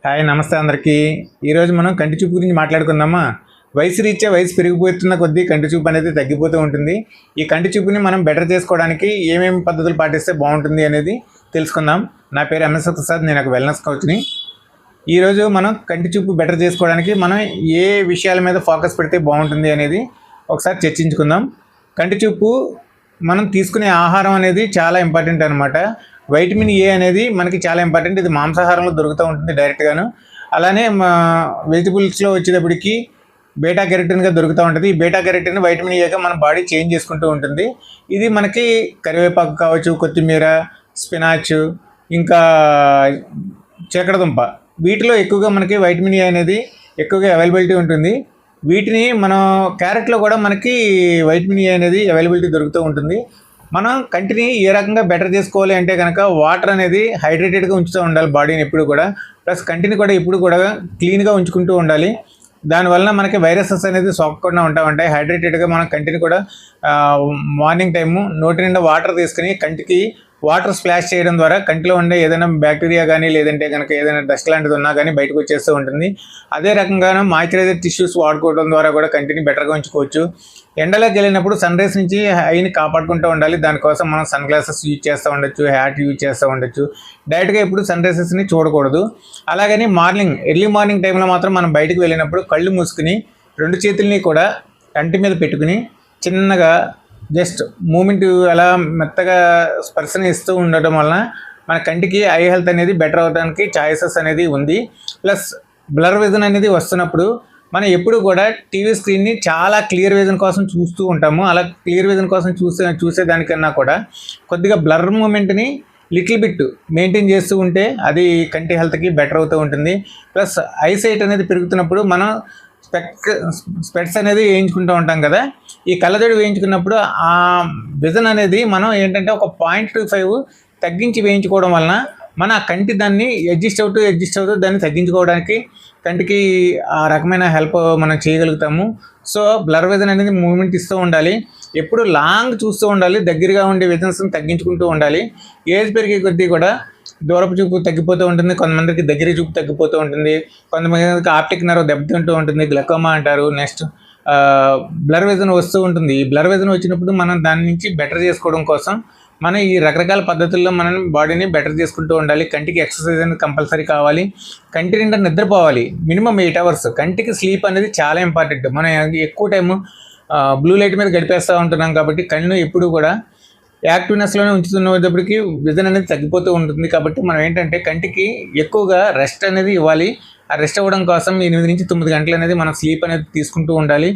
Hi నమస్తే అందరికీ. ఈరోజు మనం కంటి చూపు గురించి మాట్లాడుకుందామా. వయసు పెరిగిపోతున్న కొద్దీ కంటి చూపు అనేది తగ్గిపోతూ ఉంటుంది. ఈ కంటి చూపుని మనం బెటర్ చేసుకోవడానికి ఏమేమి పద్ధతులు పాటిస్తే బాగుంటుంది అనేది తెలుసుకుందాం. నా పేరు ఎంఎస్ ప్రసాద్, నేను ఒక వెల్నెస్ కోచ్ని. ఈరోజు మనం కంటి చూపు బెటర్ చేసుకోవడానికి మనం ఏ విషయాల మీద ఫోకస్ పెడితే బాగుంటుంది అనేది ఒకసారి చర్చించుకుందాం. కంటి చూపు మనం తీసుకునే ఆహారం అనేది చాలా ఇంపార్టెంట్ అనమాట. వైటమిన్ ఏ అనేది మనకి చాలా ఇంపార్టెంట్. ఇది మాంసాహారంలో దొరుకుతూ ఉంటుంది డైరెక్ట్గాను. అలానే వెజిటబుల్స్లో వచ్చేటప్పటికి బీటా కెరటిన్గా దొరుకుతూ ఉంటుంది. ఈ బీటా కెరటిన్ వైటమిన్ ఏగా మన బాడీ చేంజ్ చేసుకుంటూ ఉంటుంది. ఇది మనకి కరివేపాకు కావచ్చు, కొత్తిమీర, స్పినాచ్, ఇంకా చీకడదుంప, వీటిలో ఎక్కువగా మనకి వైటమిన్ ఏ అనేది ఎక్కువగా అవైలబిలిటీ ఉంటుంది. వీటిని మనం క్యారెట్లో కూడా మనకి వైటమిన్ ఏ అనేది అవైలబిలిటీ దొరుకుతూ ఉంటుంది. మనం కంటిని ఏ రకంగా బెటర్ చేసుకోవాలి అంటే కనుక వాటర్ అనేది హైడ్రేటెడ్గా ఉంచుతూ ఉండాలి బాడీని ఎప్పుడు కూడా. ప్లస్ కంటిని కూడా ఎప్పుడు కూడా క్లీన్గా ఉంచుకుంటూ ఉండాలి. దానివల్ల మనకి వైరసెస్ అనేది సోకకుండా ఉంటాయి. హైడ్రేటెడ్గా మనం కంటిని కూడా మార్నింగ్ టైము నోటి నిండా వాటర్ తీసుకుని కంటికి వాటర్ స్ప్లాష్ చేయడం ద్వారా కంటిలో ఉండే ఏదైనా బ్యాక్టీరియా కానీ లేదంటే కనుక ఏదైనా డస్ట్ లాంటిది ఉన్నా కానీ బయటకు వచ్చేస్తూ ఉంటుంది. అదే రకంగా మాయిశ్చరైజర్ టిష్యూస్ వాడుకోవడం ద్వారా కూడా కంటిని బెటర్గా ఉంచుకోవచ్చు. ఎండలోకి వెళ్ళినప్పుడు సన్ రైజ్ నుంచి ఐని కాపాడుకుంటూ ఉండాలి. దానికోసం మనం సన్ గ్లాసెస్ యూజ్ చేస్తూ ఉండొచ్చు, హ్యాట్ యూజ్ చేస్తూ ఉండొచ్చు. డైరెక్ట్గా ఎప్పుడు సన్ రైజెస్ని చూడకూడదు. అలాగని ఎర్లీ మార్నింగ్ టైంలో మాత్రం మనం బయటకు వెళ్ళినప్పుడు కళ్ళు మూసుకుని 2 చేతుల్ని కూడా కంటి మీద పెట్టుకుని చిన్నగా జస్ట్ మూమెంట్ అలా మెత్తగా స్పర్శని ఇస్తూ ఉండటం వలన మన కంటికి ఐ హెల్త్ అనేది బెటర్ అవడానికి ఛాయిసెస్ అనేది ఉంది. ప్లస్ బ్లర్ విజన్ అనేది వస్తున్నప్పుడు మనం ఎప్పుడు కూడా టీవీ స్క్రీన్ని చాలా క్లియర్ విజన్ కోసం చూస్తూ ఉంటాము. అలా క్లియర్ విజన్ కోసం చూసేదానికన్నా కూడా కొద్దిగా బ్లర్ మూమెంట్ని లిటిల్ బిట్ మెయింటైన్ చేస్తూ ఉంటే అది కంటి హెల్త్కి బెటర్ అవుతూ ఉంటుంది. ప్లస్ ఐసైట్ అనేది పెరుగుతున్నప్పుడు మనం స్పెట్స్ అనేది వేయించుకుంటూ ఉంటాం కదా. ఈ కళ్ళజోడు వేయించుకున్నప్పుడు ఆ విజన్ అనేది మనం ఏంటంటే ఒక 0.25 తగ్గించి వేయించుకోవడం వలన మన కంటి దాన్ని అడ్జస్ట్ అవుతూ దాన్ని తగ్గించుకోవడానికి కంటికి ఆ రకమైన హెల్ప్ మనం చేయగలుగుతాము. సో బ్లర్ విజన్ అనేది మూమెంట్ ఇస్తూ ఉండాలి. ఎప్పుడు లాంగ్ చూస్తూ ఉండాలి. దగ్గరగా ఉండే విజన్స్ని తగ్గించుకుంటూ ఉండాలి. ఏజ్ పెరిగే కొద్దీ కూడా దూరపు చూపు తగ్గిపోతూ ఉంటుంది. కొంతమందికి దగ్గర చూపు తగ్గిపోతూ ఉంటుంది. కొంతమందికి ఆప్టిక్ నర్వ్ దెబ్బతింటూ ఉంటుంది, గ్లకోమా అంటారు. నెక్స్ట్ బ్లర్ విజన్ వస్తూ ఉంటుంది. ఈ బ్లర్ విజన్ వచ్చినప్పుడు మనం దాని నుంచి బెటర్ చేసుకోవడం కోసం మనం ఈ రకరకాల పద్ధతుల్లో మనం బాడీని బెటర్ చేసుకుంటూ ఉండాలి. కంటికి ఎక్సర్సైజ్ అనేది కంపల్సరీ కావాలి. కంటి నిండా నిద్రపోవాలి. Minimum 8 hours. కంటికి స్లీప్ అనేది చాలా ఇంపార్టెంట్. మనం ఎక్కువ టైము బ్లూ లైట్ మీద గడిపేస్తూ ఉంటున్నాం కాబట్టి కళ్ళు ఎప్పుడు కూడా యాక్టివ్నెస్లోనే ఉంచుతున్నప్పటికీ విజన్ అనేది తగ్గిపోతూ ఉంటుంది. కాబట్టి మనం ఏంటంటే కంటికి ఎక్కువగా రెస్ట్ అనేది ఇవ్వాలి. ఆ రెస్ట్ అవ్వడం కోసం 8 నుంచి 9 గంటలు అనేది మనం స్లీప్ అనేది తీసుకుంటూ ఉండాలి.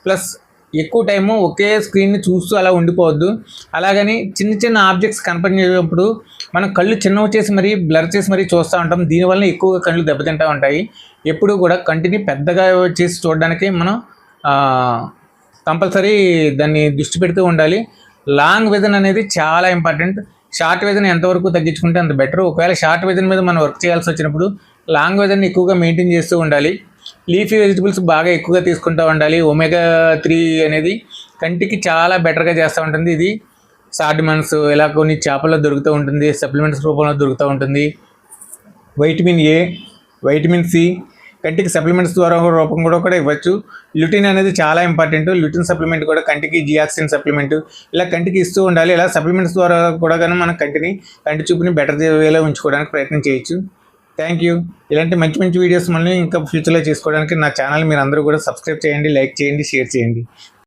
ప్లస్ ఎక్కువ టైము ఒకే స్క్రీన్ని చూస్తూ అలా ఉండిపోవద్దు. అలాగని చిన్న ఆబ్జెక్ట్స్ కనపడినప్పుడు మనం కళ్ళు చిన్నవి చేసి మరీ బ్లర్ చేసి మరీ చూస్తూ ఉంటాం. దీనివల్ల ఎక్కువగా కళ్ళు దెబ్బతింటూ ఉంటాయి. ఎప్పుడు కూడా కంటిని పెద్దగా చేసి చూడడానికి మనం కంపల్సరీ దాన్ని దృష్టి పెడుతూ ఉండాలి. లాంగ్ విజన్ అనేది చాలా ఇంపార్టెంట్. షార్ట్ విజన్ ఎంతవరకు తగ్గించుకుంటే అంత బెటర్. ఒకవేళ షార్ట్ విజన్ మీద మనం వర్క్ చేయాల్సి వచ్చినప్పుడు లాంగ్ విజన్ ఎక్కువగా మెయింటైన్ చేస్తూ ఉండాలి. లీఫీ వెజిటబుల్స్ బాగా ఎక్కువగా తీసుకుంటూ ఉండాలి. ఒమేగా 3 అనేది కంటికి చాలా బెటర్గా చేస్తూ ఉంటుంది. ఇది సాల్మన్స్ ఇలా కొన్ని చేపల్లో దొరుకుతూ ఉంటుంది. సప్లిమెంట్స్ రూపంలో దొరుకుతూ ఉంటుంది. వైటమిన్ ఏ, వైటమిన్ సి కంటికి సప్లిమెంట్స్ ద్వారా రూపం కూడా ఇవ్వచ్చు. ల్యూటిన్ అనేది చాలా ఇంపార్టెంట్. ల్యూటిన్ సప్లిమెంట్ కూడా కంటికి జియాక్సిన్ సప్లిమెంట్ ఇలా కంటికి ఇస్తూ ఉండాలి. ఇలా సప్లిమెంట్స్ ద్వారా కూడా కానీ మన కంటి చూపుని బెటర్ వేలో ఉంచుకోవడానికి ప్రయత్నం చేయొచ్చు. Thank you. ఇలాంటి మంచి వీడియోస్ మళ్ళీ ఇంకా ఫ్యూచర్లో చేసుకోవడానికి నా ఛానల్ మీరు అందరూ కూడా సబ్స్క్రైబ్ చేయండి, లైక్ చేయండి, షేర్ చేయండి.